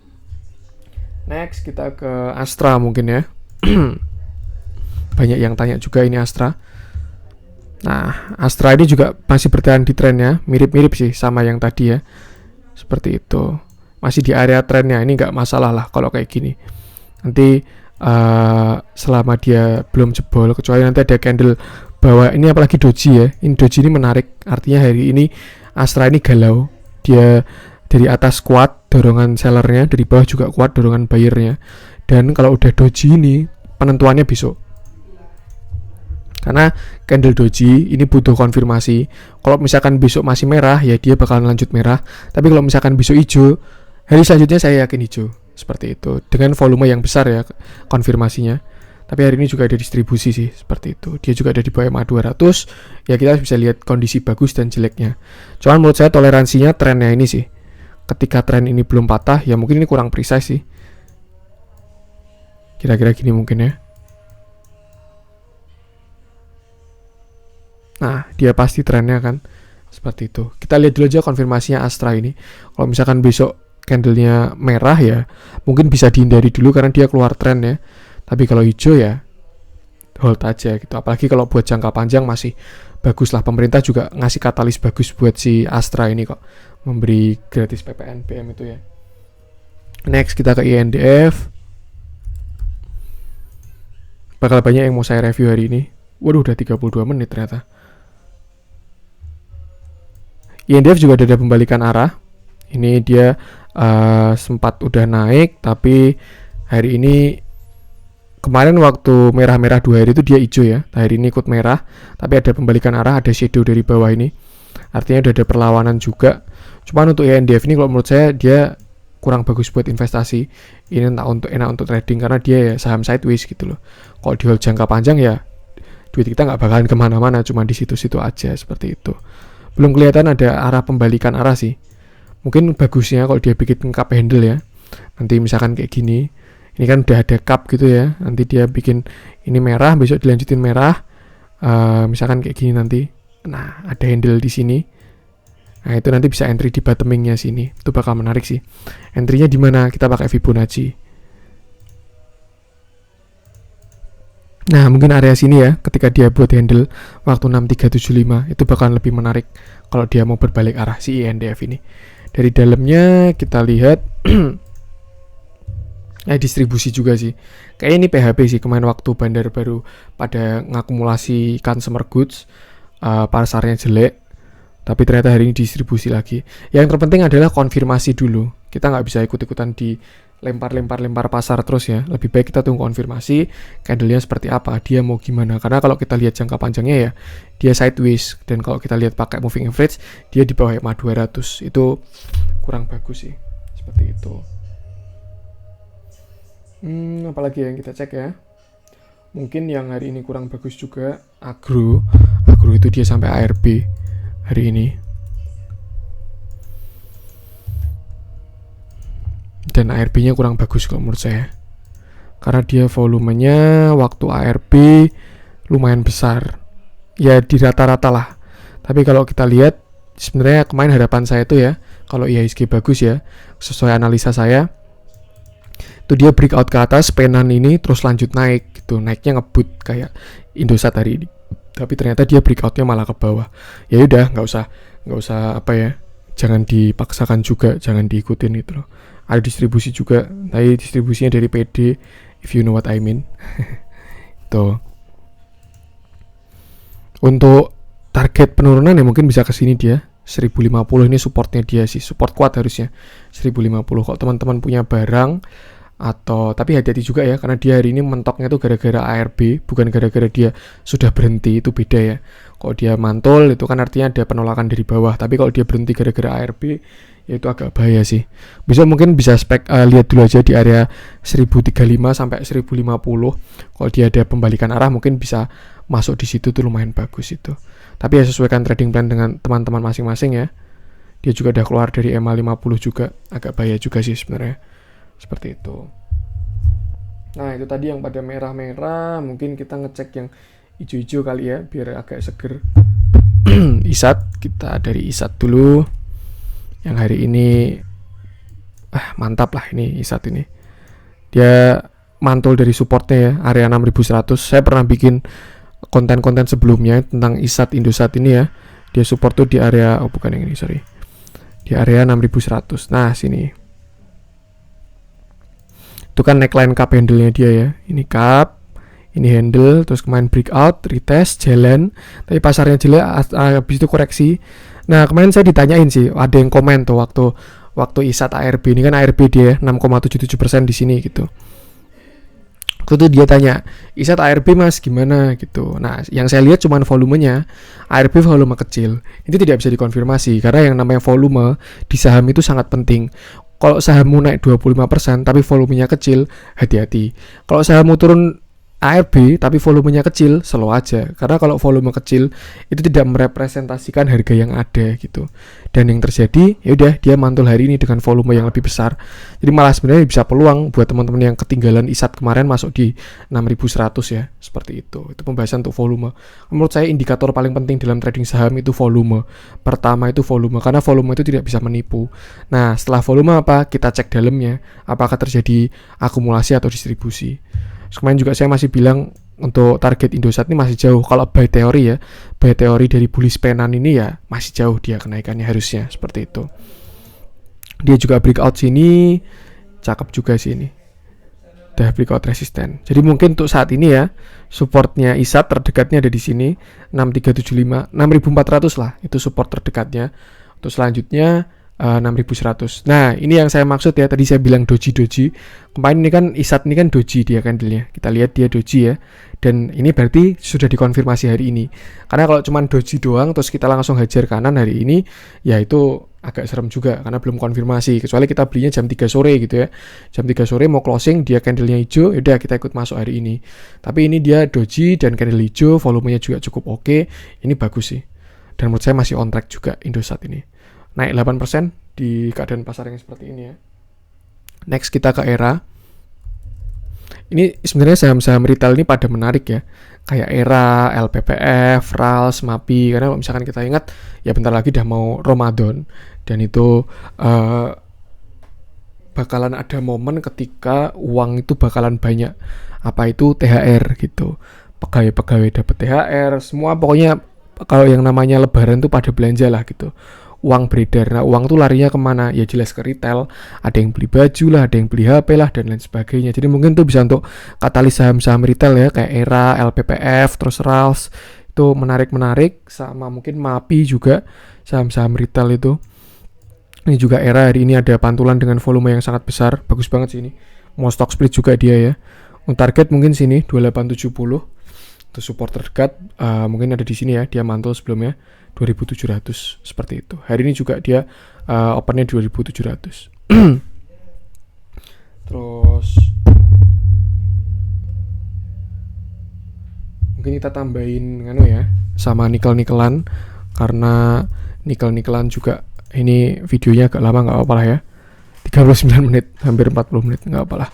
Next kita ke Astra mungkin ya. Banyak yang tanya juga ini Astra. Nah, Astra ini juga masih bertahan di trennya, mirip-mirip sih sama yang tadi ya. Seperti itu. Masih di area trennya, ini nggak masalah lah kalau kayak gini. Nanti selama dia belum jebol, kecuali nanti ada candle bawah ini, apalagi doji ya. Ini doji ini menarik, artinya hari ini Astra ini galau. Dia dari atas kuat dorongan sellernya, dari bawah juga kuat dorongan buyernya. Dan kalau udah doji ini penentuannya besok. Karena candle doji ini butuh konfirmasi. Kalau misalkan besok masih merah, ya dia bakalan lanjut merah. Tapi kalau misalkan besok hijau, hari selanjutnya saya yakin hijau. Seperti itu. Dengan volume yang besar ya konfirmasinya. Tapi hari ini juga ada distribusi sih, seperti itu. Dia juga ada di bawah MA 200. Ya kita bisa lihat kondisi bagus dan jeleknya. Cuman menurut saya toleransinya trennya ini sih. Ketika tren ini belum patah, ya mungkin ini kurang precise sih. Kira-kira gini mungkin ya. Nah, dia pasti trennya kan seperti itu. Kita lihat dulu aja konfirmasinya Astra ini. Kalau misalkan besok candlenya merah ya, mungkin bisa dihindari dulu karena dia keluar tren ya. Tapi kalau hijau ya hold aja gitu. Apalagi kalau buat jangka panjang masih bagus lah. Pemerintah juga ngasih katalis bagus buat si Astra ini kok. Memberi gratis PPN BM itu ya. Next kita ke INDF. Bakal banyak yang mau saya review hari ini. Waduh, udah 32 menit ternyata. INDF juga ada pembalikan arah. Ini dia sempat udah naik, tapi hari ini kemarin waktu merah-merah 2 hari itu dia hijau ya. Hari ini ikut merah, tapi ada pembalikan arah, ada shadow dari bawah ini. Artinya udah ada perlawanan juga. Cuman untuk INDF ini kalau menurut saya dia kurang bagus buat investasi. Ini enak untuk trading karena dia ya saham sideways gitu loh. Kalau di hold jangka panjang ya duit kita nggak bakalan kemana-mana, cuma di situ-situ aja seperti itu. Belum kelihatan ada arah pembalikan arah sih. Mungkin bagusnya kalau dia bikin cup handle ya. Nanti misalkan kayak gini, ini kan udah ada cup gitu ya. Nanti dia bikin ini merah, besok dilanjutin merah. Misalkan kayak gini nanti. Nah, ada handle di sini. Nah, itu nanti bisa entry di bottomingnya sini. Itu bakal menarik sih. Entry-nya di mana? Kita pakai Fibonacci. Nah, mungkin area sini ya, ketika dia buat handle waktu 6375, itu bakalan lebih menarik kalau dia mau berbalik arah si INDF ini. Dari dalamnya kita lihat distribusi juga sih. Kayaknya ini PHP sih, kemarin waktu bandar baru pada ngakumulasi consumer goods, pasarnya jelek, tapi ternyata hari ini distribusi lagi. Yang terpenting adalah konfirmasi dulu. Kita nggak bisa ikut-ikutan di lempar pasar terus ya. Lebih baik kita tunggu konfirmasi candle-nya seperti apa, dia mau gimana. Karena kalau kita lihat jangka panjangnya ya dia sideways, dan kalau kita lihat pakai moving average dia di bawah EMA 200. Itu kurang bagus sih. Seperti itu. Apalagi yang kita cek ya. Mungkin yang hari ini kurang bagus juga Agro itu dia sampai ARB hari ini. Dan ARB-nya kurang bagus kalau menurut saya. Karena dia volumenya waktu ARB lumayan besar. Ya di rata-rata lah. Tapi kalau kita lihat sebenarnya kemarin harapan saya itu ya, kalau IHSG bagus ya, sesuai analisa saya, itu dia breakout ke atas, penan ini terus lanjut naik gitu. Naiknya ngebut kayak Indosat hari ini. Tapi ternyata dia breakoutnya malah ke bawah. Ya udah, nggak usah apa ya, jangan dipaksakan juga, jangan diikutin gitu loh. Ada distribusi juga, tapi distribusinya dari PD, if you know what I mean. Tuh. Untuk target penurunan ya mungkin bisa ke sini dia. 1050 ini supportnya dia sih, support kuat harusnya 1050. Kalau teman-teman punya barang atau tapi hati-hati juga ya, karena dia hari ini mentoknya tuh gara-gara ARB, bukan gara-gara dia sudah berhenti, itu beda ya. Kalau dia mantul itu kan artinya ada penolakan dari bawah, tapi kalau dia berhenti gara-gara ARB ya itu agak bahaya sih. Mungkin bisa lihat dulu aja di area 1035 sampai 1050. Kalau dia ada pembalikan arah mungkin bisa masuk di situ tuh, lumayan bagus itu. Tapi ya sesuaikan trading plan dengan teman-teman masing-masing ya. Dia juga udah keluar dari MA50 juga, agak bahaya juga sih sebenarnya. Seperti itu. Nah, itu tadi yang pada merah-merah, mungkin kita ngecek yang hijau-hijau kali ya biar agak seger. ISAT, kita dari ISAT dulu. Yang hari ini mantap lah ini ISAT ini. Dia mantul dari supportnya ya, area 6100. Saya pernah bikin konten-konten sebelumnya tentang ISAT Indosat ini ya. Dia support tuh di area bukan yang ini, sorry. Di area 6100. Nah, sini. Itu kan neckline cup handle-nya dia ya. Ini cup, ini handle, terus kemarin breakout, retest, jalan. Tapi pasarnya jelek, habis itu koreksi. Nah, kemarin saya ditanyain sih, ada yang komen tuh waktu ISAT ARB. Ini kan ARB dia 6,77% di sini gitu. Itu dia tanya, ISAT ARB mas gimana gitu. Nah, yang saya lihat cuma volumenya. ARB volume kecil. Itu tidak bisa dikonfirmasi karena yang namanya volume di saham itu sangat penting. Kalau sahammu naik 25% tapi volumenya kecil, hati-hati. Kalau sahammu turun ARB tapi volumenya kecil, slow aja. Karena kalau volume kecil itu tidak merepresentasikan harga yang ada gitu. Dan yang terjadi, ya udah dia mantul hari ini dengan volume yang lebih besar. Jadi malah sebenarnya bisa peluang buat teman-teman yang ketinggalan ISAT kemarin masuk di 6100 ya, seperti itu. Itu pembahasan untuk volume. Menurut saya indikator paling penting dalam trading saham itu volume. Pertama itu volume, karena volume itu tidak bisa menipu. Nah, setelah volume apa? Kita cek dalamnya, apakah terjadi akumulasi atau distribusi. Kemarin juga saya masih bilang untuk target Indosat ini masih jauh. Kalau buy teori ya, buy teori dari bullish penan ini ya masih jauh dia kenaikannya harusnya, seperti itu. Dia juga breakout sini, cakep juga sih ini. Udah breakout resisten. Jadi mungkin untuk saat ini ya, supportnya ISAT terdekatnya ada di sini 6375, 6400 lah, itu support terdekatnya. Untuk selanjutnya 6100. Nah, ini yang saya maksud ya, tadi saya bilang doji. Kemarin ini kan ISAT ini kan doji dia candlenya. Kita lihat dia doji ya. Dan ini berarti sudah dikonfirmasi hari ini. Karena kalau cuma doji doang terus kita langsung hajar kanan hari ini, ya itu agak serem juga karena belum konfirmasi. Kecuali kita belinya jam 3 sore gitu ya. Jam 3 sore mau closing, dia candlenya hijau, yaudah kita ikut masuk hari ini. Tapi ini dia doji dan candle hijau, volumenya juga cukup oke. Ini bagus sih. Dan menurut saya masih on track juga Indosat ini. Naik 8% di keadaan pasar yang seperti ini ya. Next kita ke ERA. Ini sebenarnya saham-saham retail ini pada menarik ya. Kayak ERA, LPPF, RALS, MAPI. Karena kalau misalkan kita ingat, ya bentar lagi udah mau Ramadan. Dan itu bakalan ada momen ketika uang itu bakalan banyak. Apa itu THR gitu. Pegawai-pegawai dapat THR. Semua pokoknya kalau yang namanya lebaran tuh pada belanja lah gitu. Uang beredar. Nah, uang tuh larinya kemana? Ya jelas ke retail. Ada yang beli baju lah, ada yang beli HP lah, dan lain sebagainya. Jadi mungkin tuh bisa untuk katalis saham-saham retail ya, kayak ERA, LPPF, terus RALS. Itu menarik-menarik. Sama mungkin MAPI juga, saham-saham retail itu. Ini juga ERA hari ini ada pantulan dengan volume yang sangat besar. Bagus banget sih ini. Mau stock split juga dia ya. Untuk target mungkin sini 2870. Itu support terdekat. Mungkin ada di sini ya. Dia mantul sebelumnya. 2700 seperti itu. Hari ini juga dia opennya 2700. Terus mungkin kita tambahin ya sama nikel-nikelan, karena nikel-nikelan juga ini videonya agak lama, nggak apa-apa lah ya. 39 menit, hampir 40 menit, nggak apa-apa lah.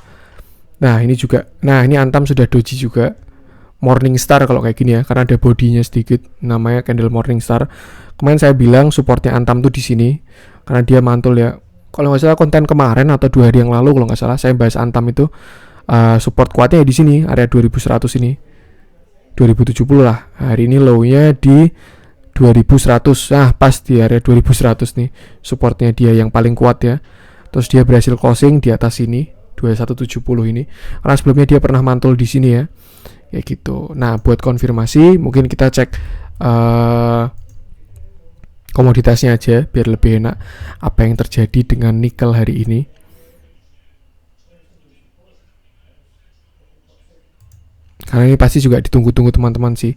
Nah, ini juga. Nah, ini Antam sudah doji juga. Morningstar kalau kayak gini ya, karena ada bodinya sedikit, namanya candle Morningstar. Kemarin saya bilang supportnya Antam tuh di sini, karena dia mantul ya. Kalau nggak salah konten kemarin atau 2 hari yang lalu kalau nggak salah saya bahas Antam itu support kuatnya di sini, area 2100 ini, 2070 lah. Hari ini low-nya di 2100, pas di area 2100 nih, supportnya dia yang paling kuat ya. Terus dia berhasil closing di atas sini, 2170 ini, karena sebelumnya dia pernah mantul di sini ya. Kayak gitu. Nah, buat konfirmasi mungkin kita cek komoditasnya aja biar lebih enak apa yang terjadi dengan nikel hari ini. Karena ini pasti juga ditunggu-tunggu teman-teman sih.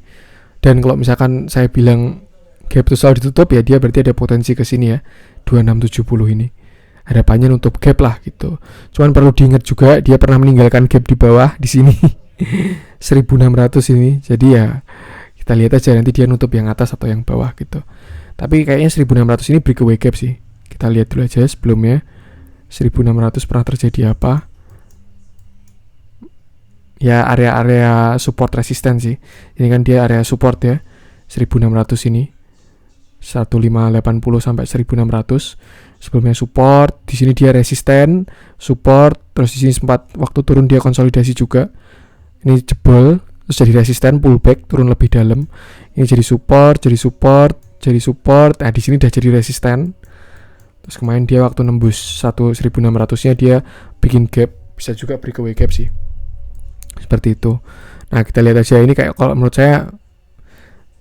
Dan kalau misalkan saya bilang gap itu selalu ditutup ya, dia berarti ada potensi ke sini ya, 2670 ini. Harapannya nutup gap lah gitu. Cuman perlu diingat juga dia pernah meninggalkan gap di bawah di sini 1600 ini. Jadi ya kita lihat aja nanti dia nutup yang atas atau yang bawah gitu. Tapi kayaknya 1600 ini breakaway gap sih. Kita lihat dulu aja sebelumnya 1600 pernah terjadi apa. Ya area-area support resisten sih. Ini kan dia area support ya. 1600 ini. 1580 sampai 1600. Sebelumnya support, di sini dia resisten, support, terus di sini sempat waktu turun dia konsolidasi juga. Ini jebol, terus jadi resisten, pullback, turun lebih dalam. Ini jadi support, jadi support, jadi support. Nah, di sini udah jadi resisten. Terus kemarin dia waktu nembus 1600-nya dia bikin gap, bisa juga breakaway gap sih. Seperti itu. Nah, kita lihat aja ini kayak kalau menurut saya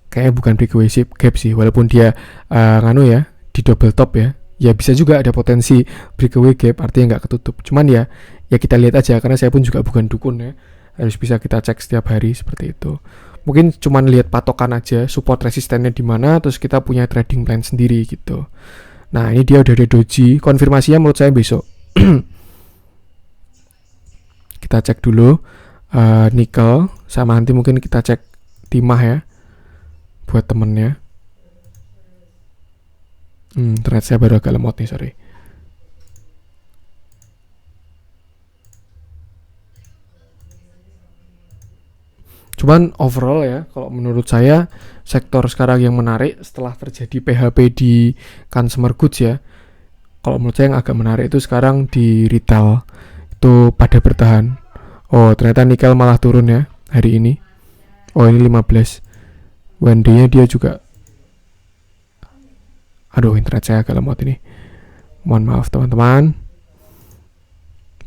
kayaknya bukan breakaway gap sih, walaupun dia di double top ya. Ya bisa juga ada potensi breakaway gap, artinya nggak ketutup. Cuman ya kita lihat aja, karena saya pun juga bukan dukun ya. Harus bisa kita cek setiap hari seperti itu. Mungkin cuman lihat patokan aja, support resistennya di mana, terus kita punya trading plan sendiri gitu. Nah, ini dia udah ada doji, konfirmasinya menurut saya besok. Kita cek dulu nikel, sama nanti mungkin kita cek timah ya buat temennya. Ternyata saya baru agak lemot nih, sorry. Cuman overall ya, kalau menurut saya sektor sekarang yang menarik setelah terjadi PHP di consumer goods ya. Kalau menurut saya yang agak menarik itu sekarang di retail, itu pada bertahan. Oh, ternyata nikel malah turun ya hari ini. Oh, ini 15. One day-nya dia juga. Aduh, internet saya agak lemot ini. Mohon maaf teman-teman.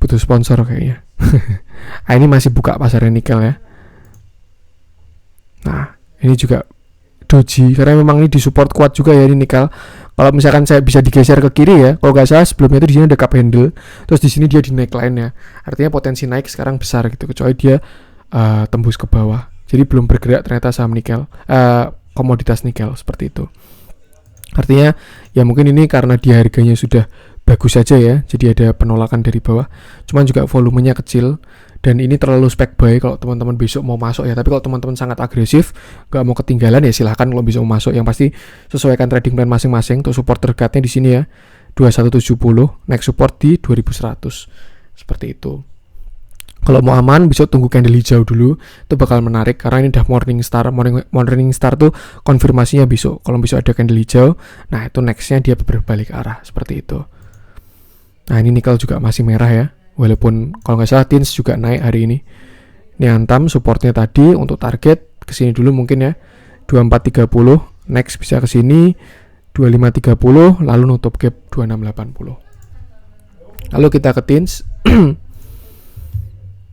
Butuh sponsor kayaknya. Ini masih buka pasarnya nikel ya. Nah, ini juga doji, karena memang ini disupport kuat juga ya ini nikel. Kalau misalkan saya bisa digeser ke kiri ya, kalau nggak salah sebelumnya itu di sini ada cup handle, terus di sini dia di neckline ya. Artinya potensi naik sekarang besar gitu, kecuali dia tembus ke bawah. Jadi belum bergerak ternyata saham nikel, komoditas nikel seperti itu. Artinya ya mungkin ini karena dia harganya sudah bagus saja ya, jadi ada penolakan dari bawah. Cuman juga volumenya kecil dan ini terlalu spec buy kalau teman-teman besok mau masuk ya. Tapi kalau teman-teman sangat agresif, nggak mau ketinggalan ya silahkan kalau bisa mau masuk. Yang pasti sesuaikan trading plan masing-masing. Untuk support terdekatnya di sini ya 2170, next support di 2100 seperti itu. Kalau mau aman, besok tunggu candle hijau dulu. Itu bakal menarik karena ini udah morning star tuh konfirmasinya besok. Kalau besok ada candle hijau, nah itu nextnya dia berbalik arah seperti itu. Nah, ini nikel juga masih merah ya. Walaupun kalau nggak salah TINS juga naik hari ini. Ini hantam supportnya tadi untuk target kesini dulu mungkin ya 2430. Next bisa kesini 2530, lalu nutup gap 2680. Lalu kita ke TINS.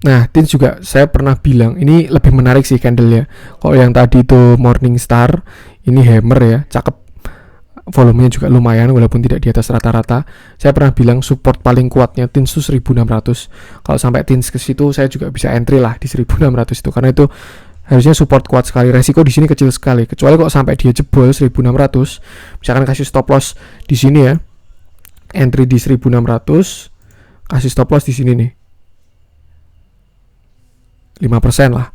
Nah, TINS juga saya pernah bilang ini lebih menarik sih candle-nya. Kalau yang tadi itu Morning Star, ini hammer ya, cakep. Volumenya juga lumayan walaupun tidak di atas rata-rata. Saya pernah bilang support paling kuatnya TINS itu 1600. Kalau sampai TINS ke situ saya juga bisa entry lah di 1600 itu, karena itu harusnya support kuat sekali. Resiko di sini kecil sekali. Kecuali kok sampai dia jebol 1600, misalkan kasih stop loss di sini ya. Entry di 1600, kasih stop loss di sini nih. 5% lah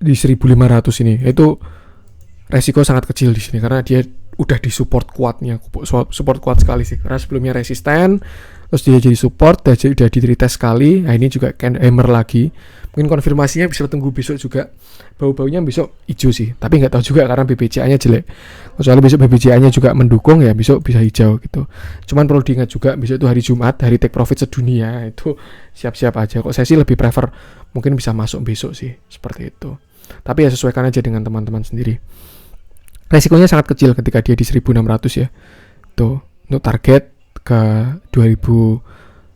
di 1500 ini, itu resiko sangat kecil di sini karena dia udah di support kuatnya, support kuat sekali sih, karena sebelumnya resisten, terus dia jadi support, udah di retest sekali. Nah, ini juga hammer lagi. Mungkin konfirmasinya bisa tunggu besok juga. Bau-baunya besok hijau sih, tapi nggak tahu juga karena BBCA-nya jelek. Kecuali besok BBCA-nya juga mendukung ya, besok bisa hijau gitu. Cuman perlu diingat juga besok itu hari Jumat, hari take profit sedunia, itu siap-siap aja. Kok saya sih lebih prefer mungkin bisa masuk besok sih, seperti itu. Tapi ya sesuaikan aja dengan teman-teman sendiri. Resikonya sangat kecil ketika dia di 1600 ya. Tuh, untuk target ke 2000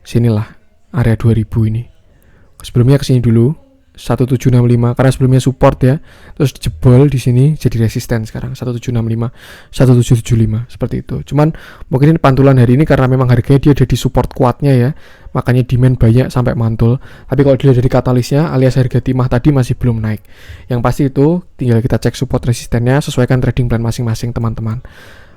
sinilah, area 2000 ini. Sebelumnya kesini dulu 1765 karena sebelumnya support ya, terus jebol di sini jadi resisten sekarang 1765 1775 seperti itu. Cuman mungkin ini pantulan hari ini karena memang harganya dia ada di support kuatnya ya, makanya demand banyak sampai mantul. Tapi kalau dilihat dari katalisnya alias harga timah tadi masih belum naik. Yang pasti itu tinggal kita cek support resistennya, sesuaikan trading plan masing-masing teman-teman.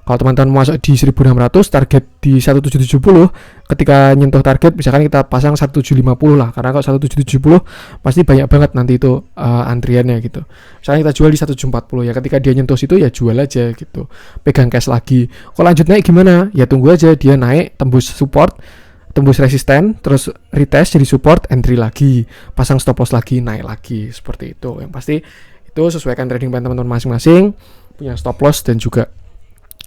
Kalau teman-teman masuk di 1600, target di 1770, ketika nyentuh target misalkan kita pasang 1750 lah, karena kalau 1770 pasti banyak banget nanti itu antriannya gitu. Misalnya kita jual di 1740 ya, ketika dia nyentuh situ ya jual aja gitu, pegang cash lagi. Kalau lanjut naik gimana? Ya tunggu aja dia naik, tembus support, tembus resisten, terus retest jadi support, entry lagi, pasang stop loss lagi, naik lagi, seperti itu. Yang pasti itu sesuaikan trading plan teman-teman masing-masing, punya stop loss dan juga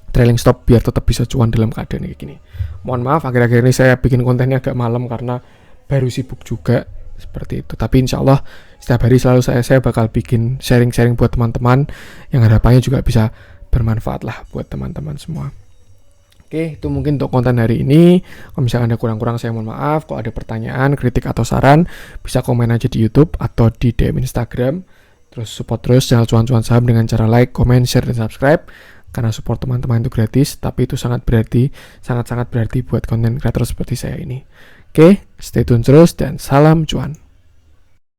trailing stop biar tetap bisa cuan dalam keadaan kayak gini. Mohon maaf akhir-akhir ini saya bikin kontennya agak malam karena baru sibuk juga seperti itu. Tapi insya Allah setiap hari selalu saya bakal bikin sharing-sharing buat teman-teman yang harapannya juga bisa bermanfaat lah buat teman-teman semua. Oke, itu mungkin untuk konten hari ini. Kalau misalkan ada kurang-kurang saya mohon maaf. Kalau ada pertanyaan, kritik atau saran bisa komen aja di YouTube atau di DM Instagram. Terus support terus channel Cuan-Cuan Saham dengan cara like, comment, share, dan subscribe. Karena support teman-teman itu gratis, tapi itu sangat berarti buat konten kreator seperti saya ini. Oke, stay tune terus dan salam cuan.